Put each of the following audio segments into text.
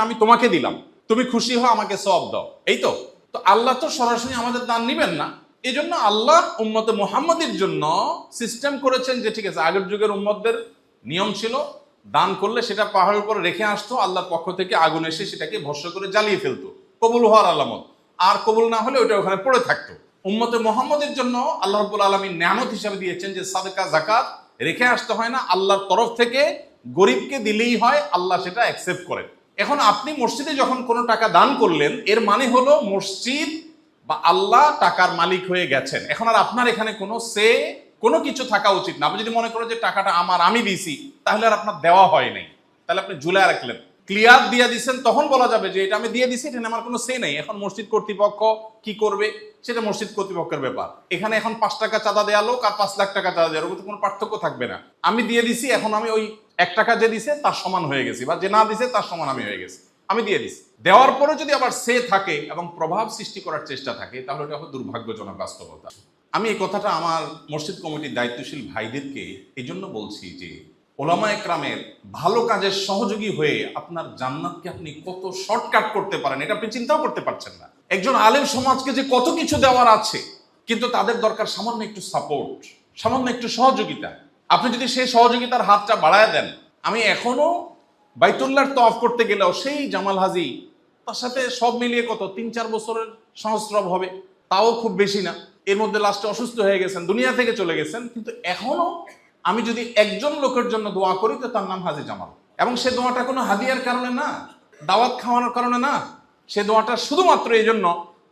আমি তোমাকে দিলাম, তুমি খুশি হও, আমাকে সওয়াব দাও, এই তো। তো আল্লাহ তো সরাসরি আমাদের দান নিবেন না। এই জন্য আল্লাহ উম্মতে মুহাম্মাদের জন্য সিস্টেম করেছেন যে ঠিক আছে, আগের যুগের উম্মতদের নিয়ম ছিল দান করলে সেটা পাহাড়ের উপর রেখে আসতো, আল্লাহর পক্ষ থেকে আগুন এসে সেটাকে ভস্ম করে জ্বালিয়ে ফেলতো, কবুল হওয়ার আলামত। আর কবুল না হলে ওটা ওখানে পড়ে থাকতো। উম্মতে মুহাম্মাদের জন্য আল্লাহ রাব্বুল আলামিন নেয়ামত হিসেবে দিয়েছেন যে সাদকা যাকাত রেখে আসতে হয় না, আল্লাহর তরফ থেকে গরিবকে দিলেই হয়, আল্লাহ সেটা অ্যাকসেপ্ট করেন। এখন আপনি মসজিদে যখন কোনো টাকা দান করলেন, এর মানে হলো মসজিদ বা আল্লাহ টাকার মালিক হয়ে গেছেন। এখন আর আপনার এখানে কোনো কিছু থাকা উচিত না। আপনি যদি মনে করেন যে টাকাটা আমার, আমি দিছি, তাহলে আর আপনার দেওয়া হয় নাই, তাহলে আপনি ঝুলায় রাখলেন। ক্লিয়ার দিয়ে দিচ্ছেন, তখন বলা যাবে যে এটা আমি দিয়ে দিছি, এটা আমার কোনো সে নেই। এখন মসজিদ কর্তৃপক্ষ কি করবে সেটা মসজিদ কর্তৃপক্ষের ব্যাপার। এখানে এখন 5 টাকা চাঁদা দেওয়া লোক আর 5 লাখ টাকা চাঁদা দেওয়ার মধ্যে কোনো পার্থক্য থাকবে না। আমি দিয়ে দিছি, এখন আমি ওই 1 টাকা যে দিছে তার সমান হয়ে গেছি, বা যে না দিছে তার সমান আমি হয়ে গেছি, আমি দিয়ে দিছি। দেওয়ার পরে যদি আবার সে থাকে এবং প্রভাব সৃষ্টি করার চেষ্টা থাকে, তাহলে এটা হবে দুর্ভাগ্যজনক বাস্তবতা। আমি এই কথাটা আমার মসজিদ কমিটির দায়িত্বশীল ভাইদেরকে এই জন্য বলছি যে ওলামা একরামের ভালো কাজের সহযোগী হয়ে আপনার জান্নাতকে আপনি কত শর্টকাট করতে পারেন, এটা আপনি চিন্তাও করতে পারছেন না। একজন আলেম সমাজকে যে কত কিছু দেওয়ার আছে, কিন্তু তাদের দরকার সামান্য একটু সাপোর্ট, সামান্য একটু সহযোগিতা। আপনি যদি সেই সহযোগিতার হাতটা বাড়ায় দেন, আমি এখনো বাইতুল্লাহর তওয়াফ করতে গেলেও সেই জামাল হাজি, তার সাথে সব মিলিয়ে কত 3-4 বছরের সহস্রব হবে, তাও খুব বেশি না। এর মধ্যে লাস্টে অসুস্থ হয়ে গেছেন, দুনিয়া থেকে চলে গেছেন, কিন্তু এখনো আমি যদি একজন লোকের জন্য দোয়া করি তো তার নাম হাজি জামাল। এবং সে দোয়াটা কোনো হাদিয়ার কারণে না, দাওয়াত খাওয়ানোর কারণে না, সে দোয়াটা শুধুমাত্র এই জন্য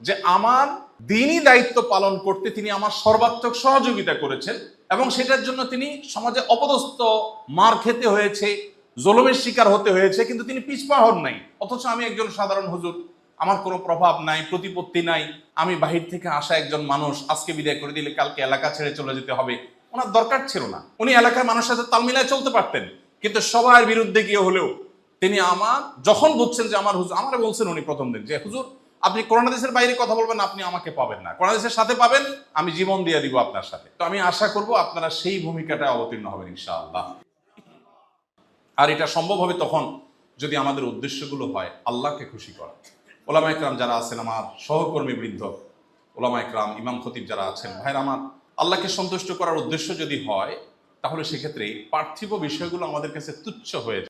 যে আমার দিনই দায়িত্ব পালন করতে তিনি আমার সর্বাত্মক সহযোগিতা করেছেন, এবং সেটার জন্য তিনি সমাজে অপদস্থ, মার খেতে হয়েছে, জুলুমের শিকার হতে হয়েছে, কিন্তু তিনি পিছপা হন নাই। অথচ আমি একজন সাধারণ হুজুর, আমার কোনো প্রভাব নাই, প্রতিপত্তি নাই, আমি বাহির থেকে আসা একজন মানুষ, আজকে বিদায় করে দিলে কালকে এলাকা ছেড়ে চলে যেতে হবে। ওনার দরকার ছিল না, উনি এলাকার মানুষের সাথে তাল মিলায় চলতে পারতেন। কিন্তু সবার বিরুদ্ধে গিয়ে হলেও তিনি আমার, যখন বুঝছেন যে আমার হুজুর, আমারে বলছেন উনি প্রথম দিন যে হুজুর আপনি কোরআন হাদিসের বাইরে কথা বলবেন, আপনি আমাকে পাবেন না, কোরআন হাদিসের সাথে পাবেন, আমি জীবন দিয়ে দিব আপনার সাথে। তো আমি আশা করব আপনারা সেই ভূমিকাটা অবতীর্ণ হবেন ইনশাআল্লাহ। আর এটা সম্ভব হবে তখন যদি আমাদের উদ্দেশ্যগুলো হয় আল্লাহকে খুশি করা। ওলামা একরাম যারা আছেন, আমার সহকর্মী বৃন্দ, ওলামা একরাম, ইমাম খতিব যারা আছেন, ভাইরা আমার, আল্লাহকে সন্তুষ্ট করার উদ্দেশ্য যদি হয়, তাহলে সেক্ষেত্রে পার্থিব বিষয়গুলো আমাদের কাছে তুচ্ছ হয়ে যায়।